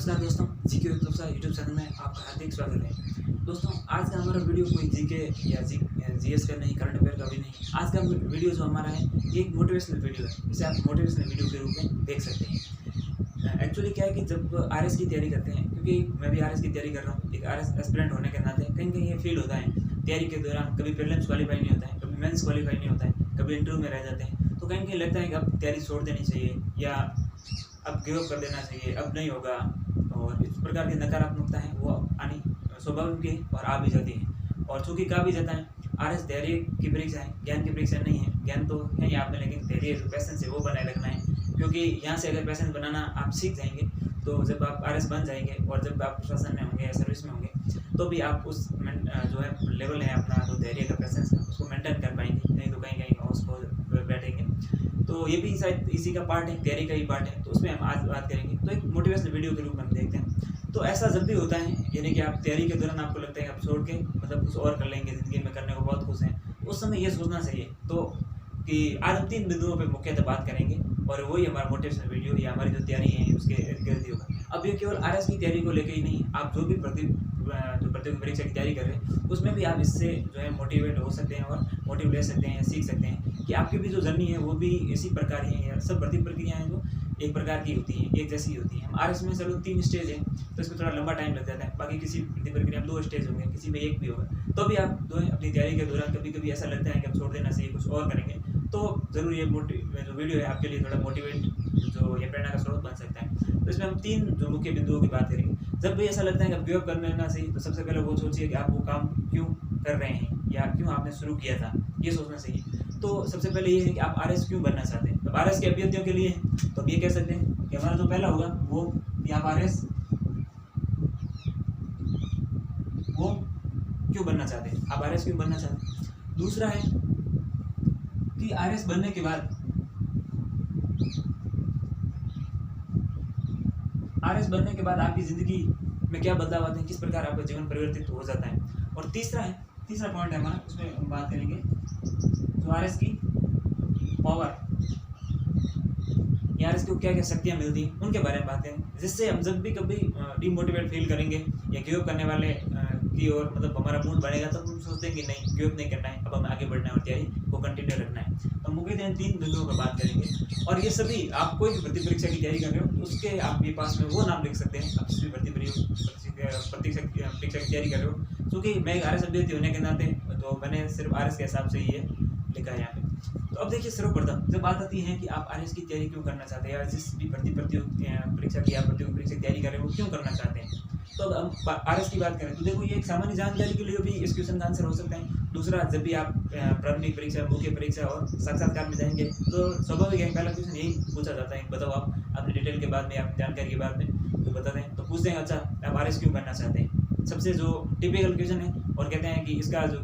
नमस्कार दोस्तों, GK YouTube channel में आपका हार्दिक स्वागत है। दोस्तों, आज का हमारा वीडियो कोई जीके या जीएस का नहीं, करंट अफेयर का भी नहीं। आज का वीडियो जो हमारा है ये एक मोटिवेशनल वीडियो है। इसे आप मोटिवेशनल वीडियो के रूप में देख सकते हैं। एक्चुअली क्या है कि जब आरएस की तैयारी करते हैं, क्योंकि मैं भी आरएस की तैयारी कर रहा हूँ, एक आरएस एस्पिरेंट होने के नाते कहीं कहीं ये फील होता है तैयारी के दौरान, कभी प्रीलिम्स क्वालीफाई नहीं होता है, कभी मेंस क्वालीफाई नहीं होता है, कभी इंटरव्यू में रह जाते हैं, तो कहीं कहीं लगता है कि अब तैयारी छोड़ देनी चाहिए या अब गिव अप कर देना चाहिए, अब नहीं होगा। और इस प्रकार की नकारात्मकता है वो आनी स्वाभाविक है और आ भी जाती है। और चूँकि कहा भी जाता है आरएस धैर्य की परीक्षा है, ज्ञान की परीक्षा नहीं है। ज्ञान तो है ही आप में, लेकिन धैर्य जो पैसेंस है वो बनाए रखना है। क्योंकि यहाँ से अगर पैसेंस बनाना आप सीख जाएंगे तो जब आप आरएस बन जाएंगे और जब आप प्रशासन में होंगे या सर्विस में होंगे तो भी आप उस जो है लेवल है अपना जो धैर्य का पैसेंस है उसको मेंटेन कर पाएंगे, नहीं तो कहीं कहीं उसको बैठेंगे। तो ये भी शायद इसी का पार्ट है, तैयारी का ही पार्ट है, तो उसमें हम आज बात करेंगे। तो एक मोटिवेशनल वीडियो के रूप में हम देखते हैं। तो ऐसा जब भी होता है, यानी कि आप तैयारी के दौरान आपको लगता है आप छोड़ के मतलब कुछ और कर लेंगे, ज़िंदगी में करने को बहुत कुछ है, उस समय ये सोचना चाहिए। तो कि आज हम 3 बिंदुओं पे मुख्यतः बात करेंगे और वही हमारा मोटिवेशनल वीडियो या हमारी जो तैयारी है उसके इर्द-गिर्द होगा। अब ये केवल आरएस की तैयारी को लेकर ही नहीं, आप जो भी प्रतियोगी परीक्षा की तैयारी कर रहे हैं उसमें भी आप इससे जो है मोटिवेट हो सकते हैं और मोटिव ले सकते हैं या सीख सकते हैं कि आपकी भी जो जर्नी है वो भी इसी प्रकार ही है। या सब भर्ती प्रक्रियाएँ जो एक प्रकार की होती हैं, एक जैसी होती हैं। हम आरएस में चलो 3 स्टेज है तो इसमें थोड़ा लंबा टाइम लग जाता है, बाकी किसी भर्ती प्रक्रिया में 2 स्टेज होंगे, किसी में 1 भी होगा। तो भी आप जो है अपनी तैयारी के दौरान कभी कभी ऐसा लगता है कि आप छोड़ देना चाहिए, कुछ और करेंगे, तो ज़रूर ये जो वीडियो है आपके लिए थोड़ा मोटिवेट जो ये प्रेरणा का स्रोत बन सकता है। तो इसमें हम 3 जो मुख्य बिंदुओं की बात करेंगे। जब भी ऐसा लगता है कि आप गिव अप कर लेना चाहिए, तो सबसे पहले वो सोचिए कि आप वो काम क्यों कर रहे हैं या क्यों आपने शुरू किया था, ये सोचना चाहिए। तो सबसे पहले ये है कि आप आरएस क्यों बनना चाहते हैं। तो आरएस के अभ्यर्थियों के लिए तो अब ये कह सकते हैं कि हमारा जो पहला होगा वो कि आप आरएस वो क्यों बनना चाहते हैं, आप आरएस क्यों बनना चाहते हैं। दूसरा है कि आरएस बनने के बाद आपकी ज़िंदगी में क्या बदलाव आते हैं, किस प्रकार आपका जीवन परिवर्तित हो जाता है। और तीसरा पॉइंट है हमारा, उसमें हम बात करेंगे जो आरएस की पावर या आरएस को क्या क्या शक्तियाँ मिलती हैं उनके बारे में बात करेंगे, जिससे हम जब भी कभी डिमोटिवेट फील करेंगे या गिव अप करने वाले की और मतलब हमारा मूड बढ़ेगा तो हम सोचते हैं कि नहीं, गिव अप नहीं करना है, अब हमें आगे बढ़ना है और तैयारी को कंटिन्यू रखना है। तो मुख्य 3 बिंदुओं पर बात करेंगे। और ये सभी आप कोई भी भर्ती परीक्षा की तैयारी कर रहे हो उसके आप ये पास में वो नाम लिख सकते हैं, आप किसी भर्ती परीक्षा की तैयारी कर रहे हो। क्योंकि मैं एक आरएस अभ्यर्थी होने के नाते तो मैंने सिर्फ आरएस के हिसाब से ये लिखा है यहाँ पे। तो अब देखिए, सर्वप्रथम जब बात आती है कि आप आरएस की तैयारी क्यों करना चाहते हैं या जिस भी प्रतियोगी परीक्षा की आप प्रतियोगी परीक्षा की तैयारी कर रहे हो क्यों करना चाहते हैं, तो अब हम आरएस की बात करें तो देखो ये एक सामान्य जानकारी के लिए भी इस क्वेश्चन का आंसर हो सकता है। दूसरा, जब भी आप प्रारंभिक परीक्षा, मुख्य परीक्षा और साक्षात्कार में जाएंगे तो स्वाभाविक है पहला क्वेश्चन यही पूछा जाता है, बताओ आप अपनी डिटेल के बाद में, आप जानकारी के बाद में जो बताते हैं तो पूछते हैं अच्छा आप आरएस क्यों करना चाहते हैं। सबसे जो टिपिकल क्वेश्चन है और कहते हैं कि इसका जो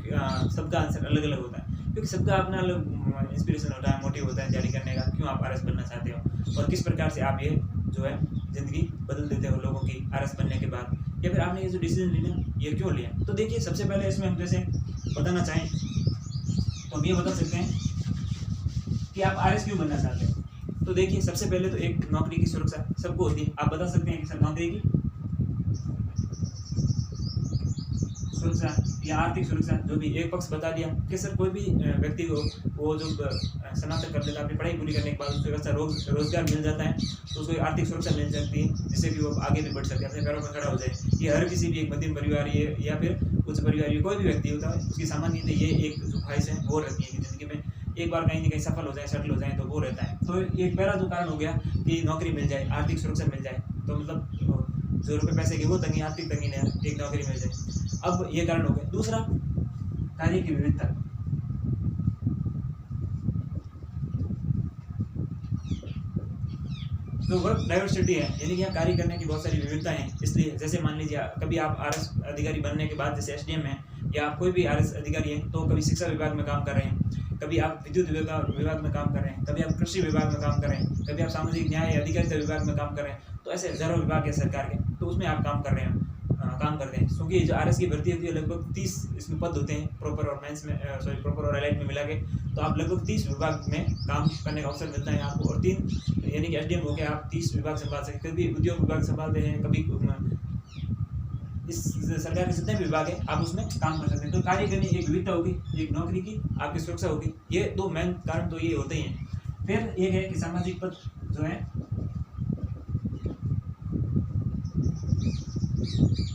सबका आंसर अलग अलग होता है, क्योंकि सबका अपना अलग इंस्पिरेशन होता है, मोटिव होता है तैयारी करने का, क्यों आप आरएस बनना चाहते हो और किस प्रकार से आप ये जो है ज़िंदगी बदल देते हो लोगों की आरएस बनने के बाद, या फिर आपने ये जो डिसीजन लिया ये क्यों लिया। तो देखिए, सबसे पहले इसमें हम जैसे बताना चाहें तो हम ये बता सकते हैं कि आप आरएस क्यों बनना चाहते हो। तो देखिए, सबसे पहले तो एक नौकरी की सुरक्षा सबको होती है। आप बता सकते हैं कि सर नौकरी की सुरक्षा या आर्थिक सुरक्षा, जो भी एक पक्ष बता दिया कि सर कोई भी व्यक्ति को वो जो स्नातक कर लेता है, अपनी पढ़ाई पूरी करने के बाद उसको अच्छा रोजगार मिल जाता है तो उसको आर्थिक सुरक्षा मिल जाती है, जिससे कि वो आगे भी बढ़ सके, अपने पैरों पर खड़ा हो जाए। ये हर किसी भी एक मध्यम परिवार या फिर उच्च परिवार कोई भी व्यक्ति होता है उसकी सामान्य ये एक जो ख्वाहिश है वो रहती है कि ज़िंदगी में एक बार कहीं ना कहीं सफल हो जाए, सेटल हो जाए, तो वो रहता है। तो एक पहला जो कारण हो गया कि नौकरी मिल जाए, आर्थिक सुरक्षा मिल जाए, तो मतलब जो रुपये पैसे की वो तंगी, आर्थिक तंगी नहीं, एक नौकरी मिल जाए। अब ये कारण हो गया। दूसरा, कार्य की विविधता। जो वर्क डाइवर्सिटी है, यानी कि यहाँ कार्य करने की बहुत सारी विविधता है। इसलिए जैसे मान लीजिए कभी आप आरएस अधिकारी बनने के बाद जैसे एसडीएम है या आप कोई भी आरएस अधिकारी हैं तो कभी शिक्षा विभाग में काम कर रहे हैं, कभी आप विद्युत विभाग में काम कर रहे हैं, कभी आप कृषि विभाग में काम कर रहे हैं, कभी आप सामाजिक न्याय अधिकारिता विभाग में काम कर रहे हैं। तो ऐसे हजारों विभाग है सरकार के, तो उसमें आप काम कर रहे हैं। काम करते हैं, क्योंकि जो आरएस की भर्ती होती है लगभग 30 इसमें पद होते हैं प्रॉपर और मेंस में, प्रॉपर और एलाइट में मिला के, तो आप लगभग 30 विभाग में काम करने का अवसर मिलता है आपको। और 3 यानी कि एसडीएम हो गया, आप 30 विभाग संभाल सकते हैं। कभी उद्योग विभाग संभालते हैं, कभी इस सरकार के जितने भी विभाग है आप उसमें काम कर सकते हैं। तो कार्य करने की एक विविधता होगी, एक नौकरी की आपकी सुरक्षा होगी, ये 2 मेन कारण तो ये होते ही हैं। फिर एक है कि सामाजिक पद जो है,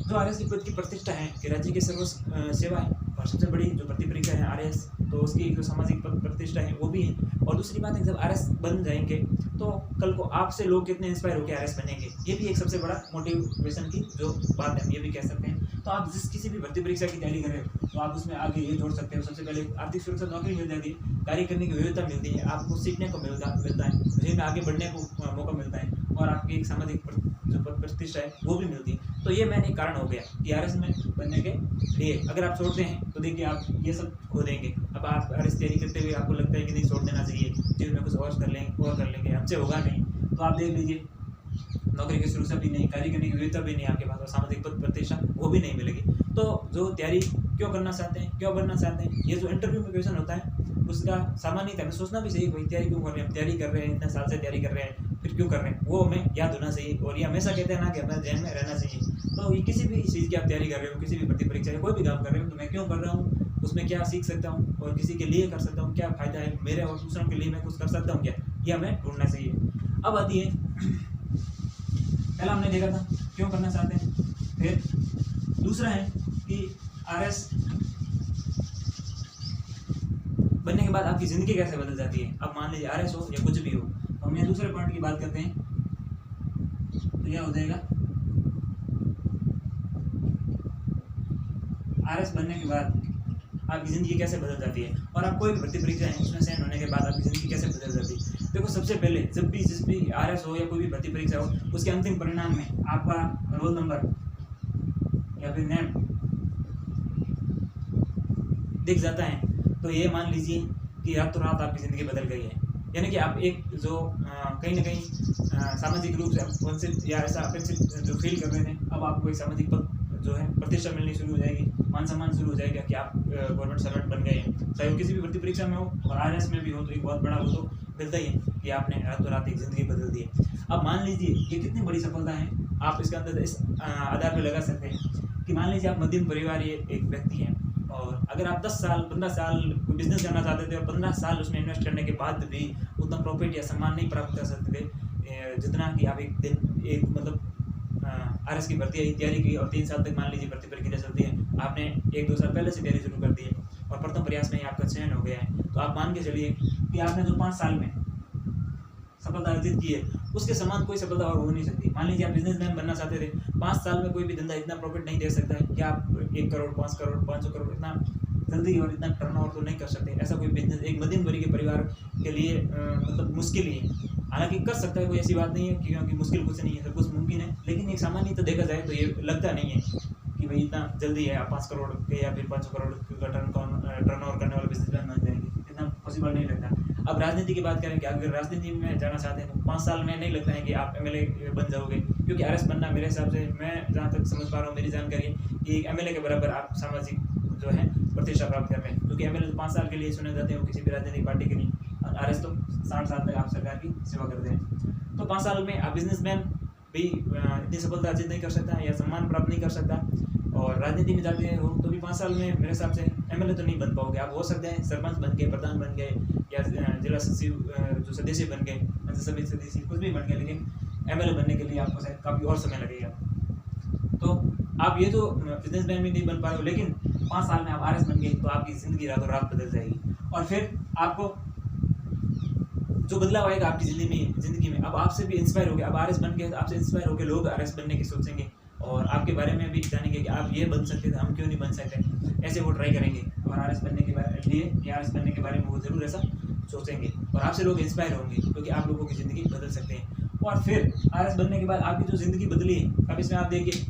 जो आरएस की पद की प्रतिष्ठा है कि राज्य की सर्व सेवा है और सबसे बड़ी जो भर्ती परीक्षा है आरएस, तो उसकी जो सामाजिक पद प्रतिष्ठा है वो भी है। और दूसरी बात है, जब आरएस बन जाएंगे तो कल को आपसे लोग कितने इंस्पायर होकर आरएस बनेंगे, ये भी एक सबसे बड़ा मोटिवेशन की जो बात है, हम ये भी कह सकते हैं। तो आप जिस किसी भी भर्ती परीक्षा की तैयारी कर रहे हो तो आप उसमें आगे ये जोड़ सकते हो, सबसे पहले आर्थिक सुरक्षा, नौकरी मिल जाती है, कार्य करने की विविधता मिलती है, आपको सीखने को मिलता है, जिसमें आगे बढ़ने को मौका मिलता है, और आपकी एक सामाजिक जो प्रतिष्ठा है वो भी मिलती है। तो ये मैंने एक कारण हो गया कि आरएस में बनने के लिए अगर आप छोड़ते हैं तो देखिए आप ये सब खो देंगे। अब आप आरएस तैयारी करते हुए आपको लगता है कि नहीं छोड़ देना चाहिए, जीवन में कुछ और कर लेंगे, हमसे होगा नहीं, तो आप देख लीजिए नौकरी की सुरक्षा भी नहीं, कार्य करने की विविधता भी नहीं आपके पास, और सामाजिक पद प्रतिष्ठा वो भी नहीं मिलेगी। तो जो तैयारी क्यों करना चाहते हैं, क्यों बनना चाहते हैं, ये जो इंटरव्यू में क्वेश्चन होता है उसका सामान्य हमें सोचना भी चाहिए, भाई तैयारी क्यों कर रहे हैं, तैयारी कर रहे हैं, इतने साल से तैयारी कर रहे हैं, फिर क्यों कर रहे हैं, वो हमें याद होना चाहिए। और ये हमेशा कहते हैं ना कि हमें ध्यान में रहना चाहिए। तो ये किसी भी चीज़ की आप तैयारी कर रहे हो, किसी भी भर्ती परीक्षा या कोई भी काम कर रहे हो, तो मैं क्यों कर रहा हूँ, उसमें क्या सीख सकता हूँ और किसी के लिए कर सकता हूँ, क्या फ़ायदा है मेरे और दूसरों के लिए, मैं कुछ कर सकता हूँ क्या, ये हमें ढूंढना चाहिए। अब आती है, पहला हमने देखा था क्यों करना चाहते हैं, फिर दूसरा है कि आरएस बनने के बाद आपकी ज़िंदगी कैसे बदल जाती है। अब मान लीजिए आरएस हो या कुछ भी हो, तो हम यहाँ दूसरे पॉइंट की बात करते हैं, तो यह हो जाएगा आरएस बनने के बाद आपकी ज़िंदगी कैसे बदल जाती है, और आप कोई भी भर्ती परीक्षा है उसमें चयन होने के बाद आपकी ज़िंदगी कैसे बदल जाती है। देखो, सबसे पहले जब भी जिस भी आरएस हो या कोई भी भर्ती परीक्षा हो, उसके अंतिम परिणाम में आपका रोल नंबर या फिर नेम दिख जाता है, तो ये मान लीजिए कि रातों रात आपकी ज़िंदगी बदल गई है। यानी कि आप एक जो कहीं ना कहीं सामाजिक रूप से वंचित या ऐसा अपेक्षित जो फील कर रहे थे, अब आपको एक सामाजिक पद जो है प्रतिष्ठा मिलनी शुरू हो जाएगी, मान सम्मान शुरू हो जाएगा कि आप गवर्नमेंट सर्वेंट बन गए हैं। चाहे वो किसी भी भर्ती परीक्षा में हो और आरएस में भी हो, तो एक बहुत बड़ा वो तो मिलता ही है कि आपने रातों रात एक ज़िंदगी बदल दी है। अब मान लीजिए ये कितनी बड़ी सफलता है, आप इसके अंदर इस आधार पर लगा सकते हैं कि मान लीजिए आप मध्यम परिवार ये एक व्यक्ति हैं, और अगर आप 10 साल 15 साल कोई बिजनेस करना चाहते थे और 15 साल उसमें इन्वेस्ट करने के बाद भी उतना प्रॉफिट या सम्मान नहीं प्राप्त कर सकते थे जितना कि आप एक दिन एक मतलब आरएस की भर्ती तैयारी की, और 3 साल तक मान लीजिए भर्ती प्रक्रिया चलती है, आपने 1-2 साल पहले से तैयारी शुरू कर दी है और प्रथम प्रयास में ही आपका चयन हो गया है, तो आप मान के चलिए कि आपने जो 5 साल में सफलता अर्जित की है उसके समान कोई सफलता और हो नहीं सकती। मान लीजिए आप बिजनेसमैन बनना चाहते थे, 5 साल में कोई भी धंधा इतना प्रॉफिट नहीं दे सकता है कि आप 1 करोड़ 5 करोड़ 500 करोड़ इतना जल्दी और इतना टर्नओवर तो नहीं कर सकते। ऐसा कोई बिजनेस एक मध्यम वर्ग के परिवार के लिए मतलब मुश्किल ही है। हालांकि कर सकता है, कोई ऐसी बात नहीं है क्योंकि मुश्किल कुछ नहीं है, सब कुछ मुमकिन है, लेकिन एक सामान्य तो देखा जाए तो ये लगता नहीं है कि भाई इतना जल्दी है आप 5 करोड़ के या फिर 500 करोड़ का टर्नओवर करने वाले बिजनेसमैन बन जाएंगे, इतना पॉसिबल नहीं लगता। अब राजनीति की बात करें कि अगर राजनीति में जाना चाहते हैं तो 5 साल में नहीं लगता है कि आप एमएलए बन जाओगे, क्योंकि आरएस बनना मेरे हिसाब से, मैं जहाँ तक समझ पा रहा हूँ, मेरी जानकारी कि एमएलए के बराबर आप सामाजिक जो है प्रतिष्ठा प्राप्त कर रहे हैं, क्योंकि एमएलए 5 साल के लिए चुने जाते हैं किसी भी राजनीतिक पार्टी के लिए, और आरएस तो 60 साल तक आप सरकार की सेवा करते हैं। तो 5 साल में आप बिजनेसमैन भी इतनी सफलता अर्जित नहीं कर सकता या सम्मान प्राप्त नहीं कर सकता, और राजनीति में जाते हो तो भी 5 साल में मेरे हिसाब से एमएलए तो नहीं बन पाओगे। आप हो सकते हैं सरपंच बन गए, प्रधान बन गए, या जिला सचिव जो सदस्य बन गए, समिति सदस्य कुछ भी बन गए, लेकिन एमएलए बनने के लिए आपको शायद काफ़ी और समय लगेगा। तो आप ये तो बिजनेसमैन भी नहीं बन पा रहे हो, लेकिन 5 साल में आप आरएस बन गए तो आपकी ज़िंदगी रातों रात बदल जाएगी, और फिर आपको जो बदलाव आएगा आपकी ज़िंदगी में, अब आपसे भी इंस्पायर हो गए, अब आरएस बन गए, आपसे इंस्पायर होकर लोग आरएस बनने की सोचेंगे और आपके बारे में भी जानेंगे कि आप ये बन सकते थे, हम क्यों नहीं बन सकते, ऐसे वो ट्राई करेंगे और आरएस बनने के लिए या आरएस बनने के बारे में वो ज़रूर ऐसा सोचेंगे, और आपसे लोग इंस्पायर होंगे क्योंकि आप लोगों की ज़िंदगी बदल सकते हैं। और फिर आरएस बनने के बाद आपकी जो ज़िंदगी बदली है, अब इसमें आप देखिए,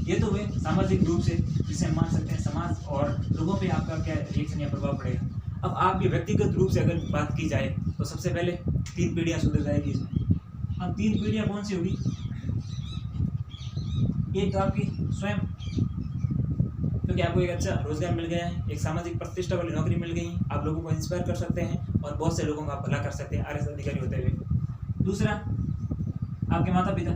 ये तो हुए सामाजिक रूप से, जिसे हम मान सकते हैं समाज और लोगों पे आपका क्या रिएक्शन या प्रभाव पड़ेगा। अब आपकी व्यक्तिगत रूप से अगर बात की जाए तो सबसे पहले 3 पीढ़ियाँ सुधर जाएगी इसमें। अब 3 पीढ़ियाँ कौन सी होगी? ये तो आपकी स्वयं, क्योंकि आपको एक अच्छा रोजगार मिल गया है, एक सामाजिक प्रतिष्ठा वाली नौकरी मिल गई, आप लोगों को इंस्पायर कर सकते हैं और बहुत से लोगों का आप भला कर सकते हैं आरएस अधिकारी होते हुए। दूसरा, आपके माता पिता,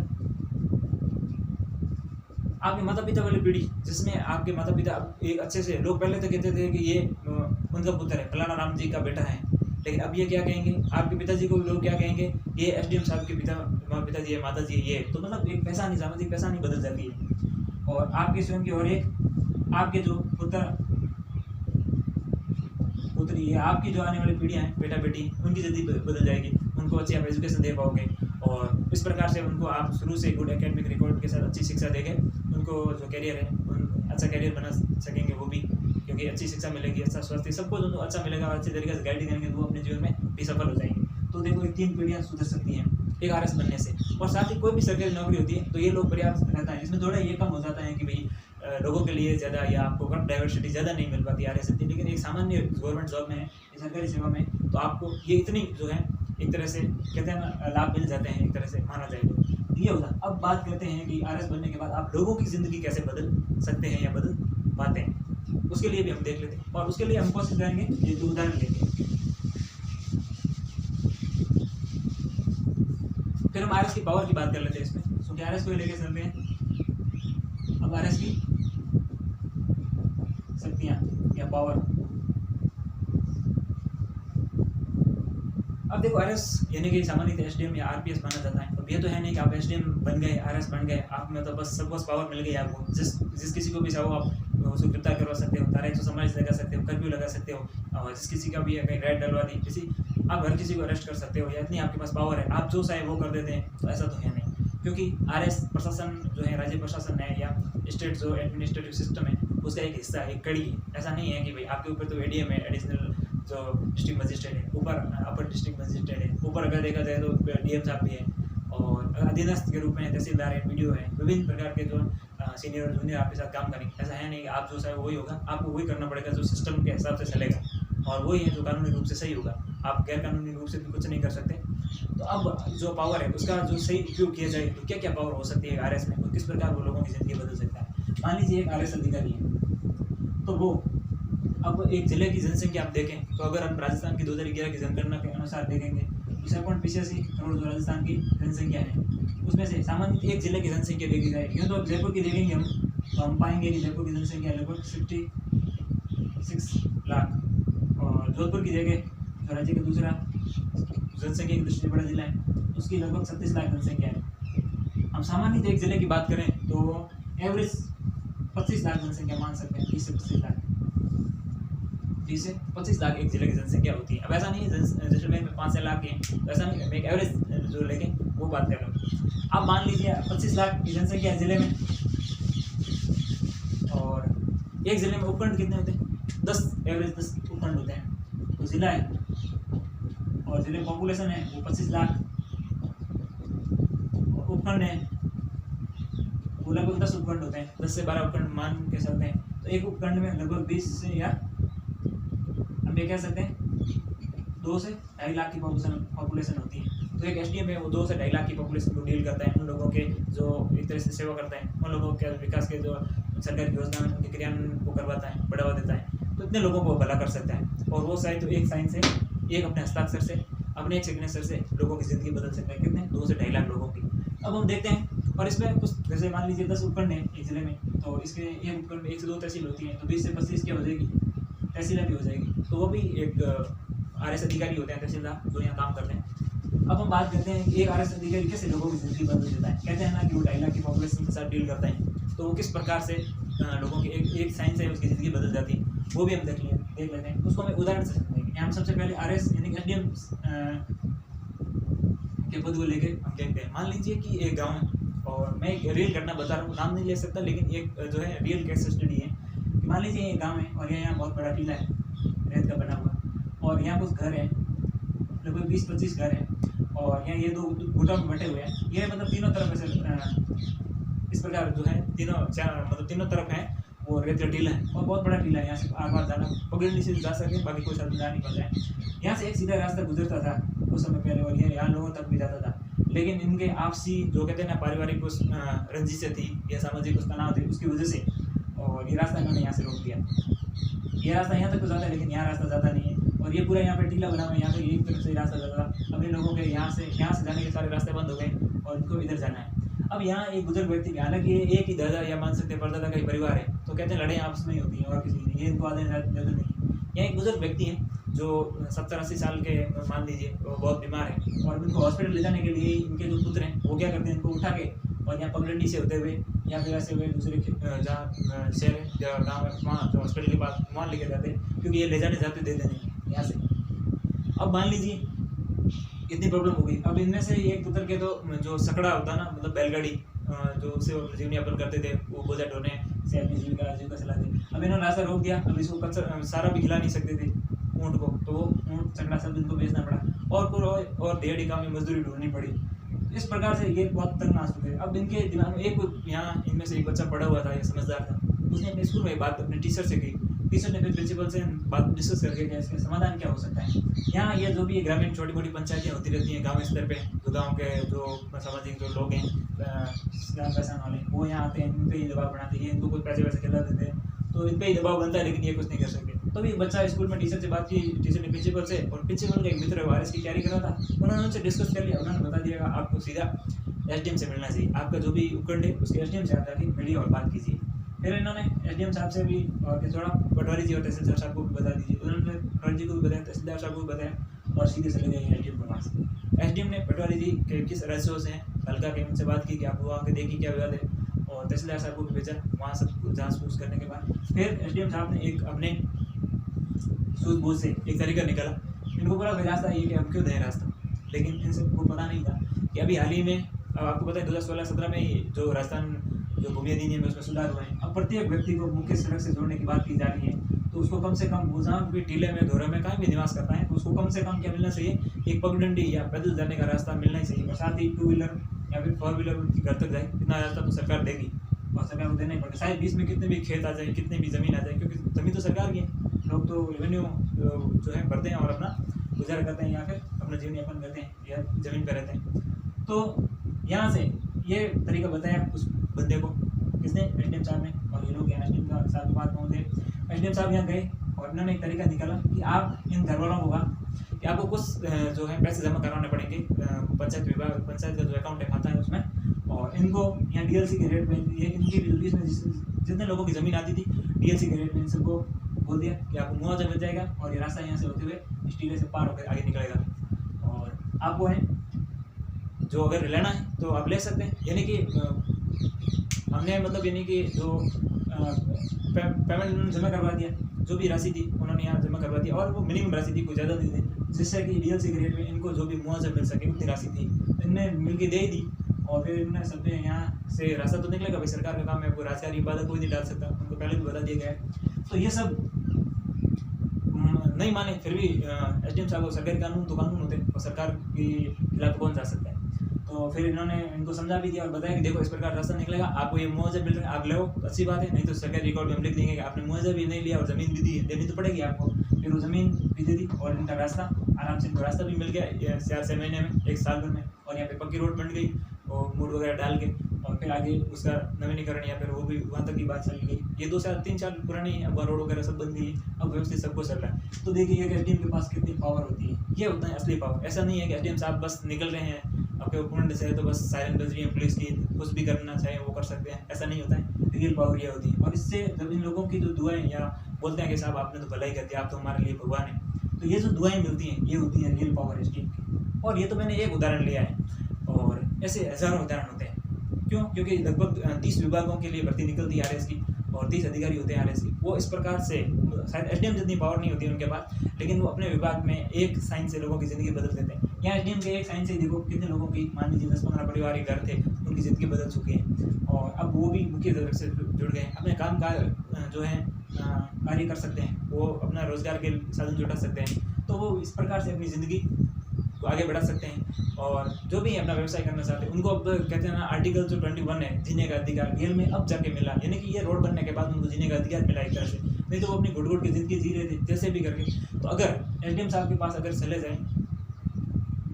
आपके माता पिता वाली पीढ़ी, जिसमें आपके माता पिता एक अच्छे से, लोग पहले तो कहते थे कि ये उनका पुत्र है, फलाना राम जी का बेटा है, लेकिन अब ये क्या कहेंगे, आपके पिताजी को लोग क्या कहेंगे, ये एसडीएम साहब के पिताजी है, माता जी है, ये तो मतलब एक पहचान, सामाजिक पहचान ही बदल जाती है। और आपके स्वयं की, और एक आपके जो पुत्री है, आपकी जो आने वाली पीढ़ियाँ हैं, बेटा बेटी, उनकी ज़िंदगी बदल जाएगी, उनको अच्छी आप एजुकेशन दे पाओगे और इस प्रकार से उनको आप शुरू से गुड एकेडमिक रिकॉर्ड के साथ अच्छी शिक्षा देंगे, उनको जो करियर है अच्छा करियर बना सकेंगे वो भी, क्योंकि अच्छी शिक्षा मिलेगी, अच्छा स्वास्थ्य, सब कुछ उनको अच्छा मिलेगा, अच्छे तरीके से गाइड करेंगे तो वो अपने जीवन में भी सफल हो जाएंगे। तो देखो, ये 3 पीढ़ियाँ सुधर सकती हैं एक आरएस बनने से। और साथ ही कोई भी सरकारी नौकरी होती है तो ये लोग पर्याप्त रहता है, इसमें थोड़ा ये कम हो जाता है कि भाई लोगों के लिए ज़्यादा या आपको वर्क डाइवर्सिटी ज़्यादा नहीं मिल पाती आरएस से, लेकिन एक सामान्य गवर्नमेंट जॉब में, सरकारी सेवा में, तो आपको ये इतनी जो है एक तरह से कहते हैं ना, लाभ मिल जाते हैं, एक तरह से माना जाएगा ये होता। अब बात करते हैं कि आरएस बनने के बाद आप लोगों की ज़िंदगी कैसे बदल सकते हैं या बदल पाते हैं, उसके लिए भी हम देख लेते हैं और उसके लिए हम कोशिश करेंगे ये 2 उदाहरण लेके, फिर हम आरएस की पावर की बात कर लेते हैं इसमें, क्योंकि आरएस को लेके चलते हैं। अब आरएस की शक्तियाँ या पावर, अब देखो, आरएस यानी कि सामान्य एसडीएम या आरपीएस माना जाता है। अब ये तो है नहीं कि आप एसडीएम बन गए, आरएस बन गए, आप में तो बस सब कुछ पावर मिल गई आपको, जिस किसी को भी चाहो आप उसको गिरफ्तार करवा सकते हो, धारा 144 लगा सकते हो, कर्फ्यू लगा सकते हो, और जिस किसी का भी कहीं रेड डलवा दी, किसी आप हर किसी को अरेस्ट कर सकते हो, या इतनी आपके पास पावर है, आप जो चाहे वो कर देते हैं, तो ऐसा तो है नहीं। क्योंकि आरएस प्रशासन जो है, राज्य प्रशासन है या स्टेट जो एडमिनिस्ट्रेटिव सिस्टम है, उसका एक हिस्सा है, एक कड़ी है। ऐसा नहीं है कि भाई आपके ऊपर तो एडीएम है, एडिशनल जो डिस्ट्रिक्ट मजिस्ट्रेट है, ऊपर अपर डिस्ट्रिक्ट मजिस्ट्रेट है, ऊपर अगर देखा जाए तो डीएम साहब भी है, और अधीनस्थ के रूप में तहसीलदार है, वीडियो है, विभिन्न प्रकार के जो सीनियर और जूनियर आपके साथ काम करेंगे। ऐसा है नहीं कि आप जो चाहे वही होगा, आपको वही करना पड़ेगा जो सिस्टम के हिसाब से चलेगा, और वही है जो कानूनी रूप से सही होगा, आप गैर कानूनी रूप से भी कुछ नहीं कर सकते। तो अब जो पावर है उसका जो सही उपयोग किया जाए तो क्या क्या पावर हो सकती है आरएस में, और किस प्रकार वो लोगों की ज़िंदगी बदल सकता है। मान लीजिए एक आरएस अधिकारी है, तो वो अब एक जिले की जनसंख्या आप देखें तो अगर हम राजस्थान की 2011 की जनगणना के अनुसार देखेंगे तो 6.85 करोड़ जो राजस्थान की जनसंख्या है, उसमें से सामान्य एक जिले की जनसंख्या देखी जाए, यूँ तो अब जयपुर की देखेंगे हम, तो हम पाएंगे कि जयपुर की जनसंख्या लगभग 66 लाख, और जोधपुर की जगह जो राज्य का दूसरा जनसंख्या की दृष्टि से बड़ा जिला है, उसकी लगभग 36 लाख जनसंख्या है। हम सामान्य एक जिले की बात करें तो एवरेज 25 लाख जनसंख्या मान सकते हैं, 30 से 25 लाख, 30 से 25 लाख एक जिले की जनसंख्या होती है। अब ऐसा नहीं है जैसलमेर में 5 लाख है, ऐसा नहीं है, मैं एक एवरेज जो लेके वो बात कर रहा हूँ। अब मान लीजिए 25 लाख की जनसंख्या है जिले में, और एक जिले में उपखंड कितने होते हैं, 10 एवरेज 10 उपखंड होते हैं, तो जिला है और जिले पॉपुलेशन है वो 25 लाख, उपखंड है वो लगभग 10 उपखंड होते हैं, 10 से 12 उपखंड मान के चलते हैं, तो एक उपखंड में लगभग 20 से या हम ये कह सकते हैं 2 से 2.5 लाख की पॉपुलेशन होती है। तो एक एसडीएम है वो 2 से 2.5 लाख की पॉपुलेशन को डील करता है, उन लोगों के जो एक तरह से सेवा करता है, उन लोगों के विकास के जो सरकारी योजना है उनके क्रियान्वयन को करवाता है, बढ़ावा देता है, तो इतने लोगों को भला कर सकता है। और वो शायद तो एक साइन से, एक अपने हस्ताक्षर से, अपने एक सिग्नेचर से लोगों की ज़िंदगी बदल सकता है, कितने 2 से 2.5 लाख लोगों की। अब हम देखते हैं, और इसमें कुछ जैसे मान लीजिए 10 उपखंड है एक जिले में, तो इसके एक उपखंड में 1 से 2 तहसील होती है, तो 20 से 25 क्या हो जाएगी, तहसीलें भी हो जाएगी, तो वो भी एक आरएस अधिकारी होते हैं तहसीलदार जो यहाँ काम करते हैं। अब हम बात करते हैं कि एक आरएस अधिकारी कैसे लोगों की ज़िंदगी बदल देता है। कहते हैं ना कि वो 2.5 लाख की पॉपुलेशन के साथ डील करता है, तो वो किस प्रकार से लोगों की एक साइंस है उसकी ज़िंदगी बदल जाती है, वो भी हम देख लेते हैं। उसको हमें उदाहरण से समझेंगे। हम सबसे पहले आरएस यानी एसडीएम के पद को लेकर हम देखते हैं। मान लीजिए कि एक गाँव है, और मैं एक रियल घटना बता रहा हूँ, नाम नहीं ले सकता, लेकिन एक जो है रियल केस स्टडी है। मान लीजिए एक गाँव है और यहाँ बहुत बड़ा टीला है रेत का बना हुआ, और यहाँ कुछ घर है, लगभग 20-25 घर हैं, और यहाँ ये 2 गुटों में बटे हुए हैं। ये मतलब तीनों तरफ ऐसे इस प्रकार जो है मतलब तीनों तरफ है वो रेत का टीला है, और बहुत बड़ा टीला है। यहाँ से आर पार जाना पगड़ने से जा सके, बाकी कोई साधन जा नहीं पाता है। यहाँ से एक सीधा रास्ता गुजरता था उस समय पहले, और यहाँ लोगों तक भी जाता था, लेकिन इनके आपसी जो कहते हैं ना पारिवारिक कुछ रंजिशें थी या सामाजिक कुछ तनाव थे, उसकी वजह से और ये रास्ता इन्होंने यहाँ से रोक दिया। ये रास्ता यहाँ तक तो जाता है, लेकिन यहाँ रास्ता जाता नहीं है और ये पूरा यहाँ पे टीला बना हुआ है, यहाँ पे एक तरफ से रास्ता जाता था। अब इन लोगों के यहाँ से जाने के सारे रास्ते बंद हो गए और इनको इधर जाना है। अब यहाँ एक बुजुर्ग व्यक्ति, हालांकि ये एक ही दादा या मान सकते हैं परदादा का ही परिवार है, तो कहते हैं लड़ाई आपस में ही होती है और किसी नहीं, ये इनको आधे ज़्यादा नहीं। यहाँ एक बुजुर्ग व्यक्ति हैं जो 70-80 साल के मान लीजिए, वो बहुत बीमार है और इनको हॉस्पिटल ले जाने के लिए इनके जो पुत्र हैं वो क्या करते हैं, इनको उठा के और यहाँ पगडंडी से होते हुए या फिर ऐसे हुए दूसरे जहाँ शहर है या गाँव है वहाँ जो हॉस्पिटल के पास वहाँ लेके जाते हैं, क्योंकि ये ले जाने जाते देते नहीं यहाँ से। अब मान लीजिए इतनी प्रॉब्लम हो गई। अब इनमें से एक पुत्र के तो जो सकड़ा होता ना, मतलब बैलगाड़ी जो उससे जीवनी यापन करते थे, वो बोझा ढोने से अपनी जीविका चलाते। अब इन्होंने रास्ता रोक दिया। अब इसको कच्चा सारा भी खिला नहीं सकते थे ऊँट को, तो वो ऊँट सकड़ा सब इनको बेचना पड़ा और दिहाड़ी काम में मजदूरी ढूंढनी पड़ी। इस प्रकार से ये बहुत तंग चुके हैं। अब इनके दिमाग में एक यहाँ इनमें से एक बच्चा पढ़ा हुआ था या समझदार था, उसने अपने स्कूल में बात अपने टीचर से की। टीचर ने फिर प्रिंसिपल से बात डिस्कस करके क्या इसका समाधान क्या हो सकता है। यहाँ ये जो भी ग्रामीण छोटी मोटी पंचायतें होती रहती हैं गांव स्तर पे, जो गांव के जो सामाजिक जो लोग हैं पैसा वाले, वो यहाँ आते हैं, इन पर ही दबाव बनाते हैं, इनको कुछ पैसे वैसे खिला देते हैं, तो इन पर ही दबाव बनता है, लेकिन ये कुछ नहीं कर सकते। तो भी बच्चा स्कूल में टीचर से बात की, टीचर ने प्रिंसिपल से, और प्रिंसिपल का एक मित्र वायरस की तैयारी कर रहा था, उन्होंने उनसे डिस्कस कर लिया। उन्होंने बता दिया आपको सीधा एसडीएम से मिलना चाहिए, आपका जो भी उपखंड है उसके एसडीएम से आप जाके मिलिए और बात कीजिए। फिर इन्होंने एसडीएम साहब से भी और थोड़ा पटवारी जी और तहसीलदार साहब को भी बता दीजिए। उन्होंने पटवारी जी को भी बताया, तहसीलदार साहब को भी बताया और सीधे चले गए एसडीएम के पास। एसडीएम ने पटवारी जी के किस राज्यों से हैं हल्का के उनसे बात की कि आप वहाँ के देखिए क्या विवाद है, और तहसीलदार साहब को भी भेजा। वहाँ सब जाँच पूछ करने के बाद फिर एसडीएम साहब ने एक अपने सूझबूझ से एक तरीका निकाला। इनको पूरा रास्ता ये कि हम क्यों दें रास्ता, लेकिन इनसे को पता नहीं था कि अभी हाल ही में आपको पता है 2016-17 में ही जो राजस्थान जो भूमि अधिनियम में उसमें सुधार हुए हैं। अब प्रत्येक व्यक्ति को मुख्य सड़क से जोड़ने की बात की जा रही है, तो उसको कम से कम वो जहाँ भी टीले में धोरे में कहीं भी निवास करता है, तो उसको कम से कम क्या मिलना चाहिए, एक पगडंडी या पैदल जाने का रास्ता मिलना ही चाहिए। और साथ ही 2 व्हीलर या फिर 4 व्हीलर उनकी घर तक जाए, इतना रास्ता तो सरकार देगी और सरकार को देना ही पड़ेगा। शायद बीच में कितने भी खेत आ जाए, कितनी भी ज़मीन आ जाए, क्योंकि ज़मीन तो सरकार की है, लोग तो रेवेन्यू जो है भरते हैं और अपना गुजारा करते हैं या फिर अपना जीवन यापन करते हैं या ज़मीन पर रहते हैं। तो यहाँ से ये तरीका बताया उस बंदे को, किसने, एसडीएम साहब ने। और ये लोग एसडीएम साहब के पास पहुँचे। एसडीएम साहब यहाँ गए और इन्होंने एक तरीका निकाला कि आप इन घर वालों को कहा कि आपको कुछ जो है पैसे जमा करवाने पड़ेंगे पंचायत विभाग, पंचायत का जो अकाउंट है खाता है उसमें, और इनको यहाँ डीएलसी के रेट में ये इनकी इसमें जितने लोगों की ज़मीन आती थी डीएलसी के रेट में इन सबको बोल दिया कि आपको मुआवजा मिल जाएगा और ये रास्ता यहाँ से होते हुए इस टीले से पार होकर आगे निकलेगा और आपको है जो अगर लेना है तो आप ले सकते हैं। यानी कि हमने मतलब यानी कि जो पेमेंट उन्होंने जमा करवा दिया, जो भी राशि थी उन्होंने यहाँ जमा करवा दिया और वो मिनिमम राशि थी, कोई ज़्यादा नहीं थी, जिससे कि डीएलसी के रेट में इनको जो भी मुआवजा मिल सके उतनी राशि थी इनने मिल के दे ही दी। और फिर इन्होंने सब यहाँ से रास्ता तो निकलेगा, भाई सरकार का काम है, कोई राजकारी बाधा कोई नहीं डाल सकता, उनको पहले भी बता दिया गया है। तो ये सब नहीं माने, फिर भी एसडीएम साहब को सरकारी कानून तो कानून होते हैं और सरकार के खिलाफ कौन जा सकता है। तो फिर इन्होंने इनको समझा भी दिया और बताया कि देखो इस प्रकार रास्ता निकलेगा, आपको ये मुआवजा मिल रहा है, आप लो तो अच्छी बात है, नहीं तो सरकारी रिकॉर्ड में हम लिख देंगे कि आपने मुआवजा भी नहीं लिया और ज़मीन भी दी, देनी तो पड़ेगी आपको। फिर वो ज़मीन भी दे दी और इनका रास्ता आराम से, इनको रास्ता भी मिल गया 4-6 महीने में, 1 साल भर में, और यहाँ पे पक्की रोड बन गई और मूड वगैरह डाल के, और फिर आगे उसका नवीनीकरण या फिर वो भी वहाँ तक की बात चल गई। ये 2-3 साल पुरानी है, अब रोड वगैरह सब बन गई, अब व्यवस्थित सबको चल रहा है। तो देखिए एसडीएम के पास कितनी पावर होती है, ये होता है असली पावर। ऐसा नहीं है कि एसडीएम साहब बस निकल रहे हैं आपके उपखंड से तो बस साइलेंट बज रही है पुलिस की, कुछ भी करना चाहे वो कर सकते हैं, ऐसा नहीं होता है। रियल पावर ये होती है। और इससे जब इन लोगों की जो दुआएं या बोलते हैं कि साहब आपने तो भलाई कर दिया, आप तो हमारे लिए भगवान है, तो ये जो दुआएं मिलती हैं ये होती है रियल पावर एसडीएम की। और ये तो मैंने एक उदाहरण लिया है और ऐसे हज़ारों उदाहरण होते हैं। क्यों? क्योंकि लगभग 30 विभागों के लिए भर्ती निकलती है आरएस की और 30 अधिकारी होते हैं आरएस की। वो इस प्रकार से शायद एसडीएम जितनी पावर नहीं होती उनके पास, लेकिन वो अपने विभाग में एक साइन से लोगों की ज़िंदगी बदल देते हैं। यहाँ एसडीएम के एक साइन से देखो कितने लोगों की, मान लीजिए 10-15 परिवार के घर थे, उनकी ज़िंदगी बदल चुकी है और अब वो भी मुख्य सड़क से जुड़ गए, अपने काम का जो है कार्य कर सकते हैं, वो अपना रोजगार के साधन जुटा सकते हैं। तो वो इस प्रकार से अपनी ज़िंदगी को आगे बढ़ा सकते हैं। और जो भी अपना व्यवसाय करना चाहते हैं उनको अब कहते हैं ना आर्टिकल जो 21 है जीने का अधिकार, रियल में अब जाके मिला, यानी कि ये रोड बनने के बाद उनको जीने का अधिकार मिला एक तरह से, नहीं तो वो अपनी घुट घुट की ज़िंदगी जी रहे थे जैसे भी करके। तो अगर एसडीएम साहब के पास अगर चले जाएँ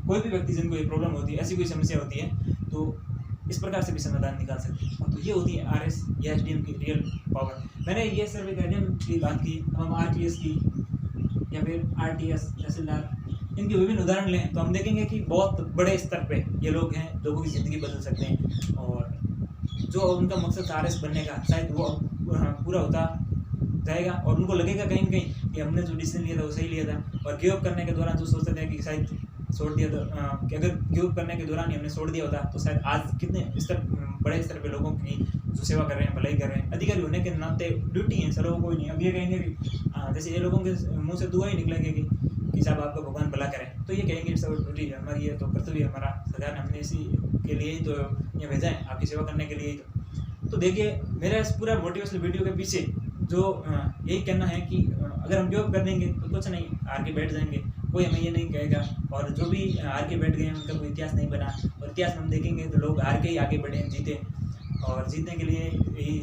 कोई भी व्यक्ति जिनको ये प्रॉब्लम होती है, ऐसी कोई समस्या होती है, तो इस प्रकार से भी समाधान निकाल सकते हैं। तो ये होती है आरएस या एसडीएम की रियल पावर। मैंने ये सर्वे एसडीएम की बात की, हम आरटीएस की या फिर आरटीएस तहसीलदार, इनके विभिन्न उदाहरण लें तो हम देखेंगे कि बहुत बड़े स्तर पे ये लोग हैं, लोगों की ज़िंदगी बदल सकते हैं। और जो उनका मकसद आरएस बनने का, शायद वो पूरा होता जाएगा और उनको लगेगा कहीं न कहीं कि हमने जो डिसीजन लिया था वो सही लिया था। और गिव अप करने के दौरान जो सोचते थे कि शायद छोड़ दिया था, कि अगर गिव अप करने के दौरान ही हमने छोड़ दिया होता तो शायद आज कितने बड़े स्तर पे लोगों की जो सेवा कर रहे हैं, भलाई कर रहे हैं। अधिकारी होने के नाते ड्यूटी है, सर लोगों को नहीं। अब ये कहेंगे कि जैसे ये लोगों के मुँह से दुआ ही निकलेंगे कि साहब आपका भगवान भला करें, तो ये कहेंगे सब ड्यूटी हमारी है, तो कर्तव्य हमारा, सरकार ने हमने इसी के लिए ही तो ये भेजा है, आपकी सेवा करने के लिए ही। तो देखिए, मेरा इस पूरा मोटिवेशनल वीडियो के पीछे जो यही कहना है कि अगर हम गिव अप कर देंगे तो कुछ नहीं, हार के बैठ जाएंगे, कोई हमें ये नहीं कहेगा। और जो भी हार के बैठ गए हैं उनका कोई इतिहास नहीं बना, और इतिहास में हम देखेंगे तो लोग हार के ही आगे बढ़े, जीते, और जीतने के लिए ही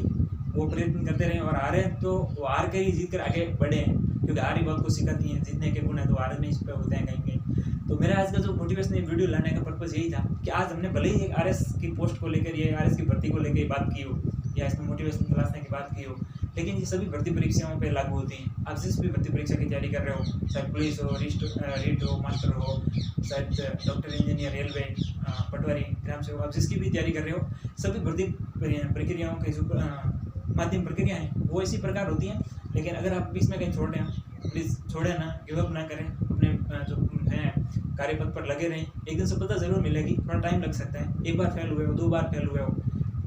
वो प्रयत्न करते रहे, और हारे तो वो हार के ही जीत कर आगे बढ़े हैं, क्योंकि हार ही बहुत कुछ सिखाती है। जीतने के गुण है तो हार नहीं पे होते हैं कहीं कहीं। तो मेरा आज का जो मोटिवेशनल वीडियो लाने का पर्पज़ यही था कि आज हमने भले ही एक आरएस की पोस्ट को लेकर, ये आरएस की भर्ती को लेकर बात की हो, या इसमें मोटिवेशन तलाशने की बात की हो, लेकिन ये सभी भर्ती परीक्षाओं पे लागू होती हैं। आप जिस भी भर्ती परीक्षा की तैयारी कर रहे हो, चाहे पुलिस हो, रीट हो, मास्टर हो, शायद डॉक्टर, इंजीनियर, रेलवे, पटवारी, ग्राम सेवक, आप जिसकी भी तैयारी कर रहे हो, सभी भर्ती प्रक्रियाओं के जो माध्यम प्रक्रिया है वो इसी प्रकार होती हैं। लेकिन अगर आप बीच में कहीं छोड़ रहे हैं, प्लीज़ छोड़े ना, गिव अप ना करें, अपने जो हैं कार्यपथ पर लगे रहें। एक दिन सफलता जरूर मिलेगी, थोड़ा टाइम लग सकता है। एक बार फेल हुए हो, 2 बार फेल हुए हो,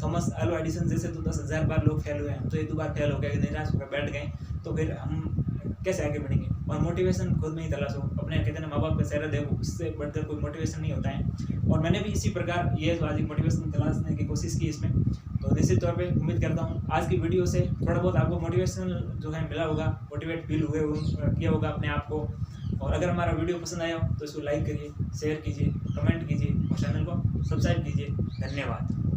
थॉमस अल्वा एडिसन जैसे तो 10,000 बार लोग फेल हुए हैं, तो 1-2 बार फेल हो गए, निराश होकर बैठ गए, तो फिर हम कैसे आगे बढ़ेंगे। और मोटिवेशन खुद में ही तलाशो, अपने कहते हैं माँ बाप का सहारा देखो, इससे बढ़कर कोई मोटिवेशन नहीं होता है। और मैंने भी इसी प्रकार ये जो आज मोटिवेशन तलाशने की कोशिश की इसमें, तो निश्चित तौर पे उम्मीद करता हूँ आज की वीडियो से थोड़ा बहुत आपको मोटिवेशनल जो है मिला होगा, मोटिवेट फील किया होगा अपने आप को। और अगर हमारा वीडियो पसंद आया हो तो इसको लाइक करिए, शेयर कीजिए, कमेंट कीजिए और चैनल को सब्सक्राइब कीजिए। धन्यवाद।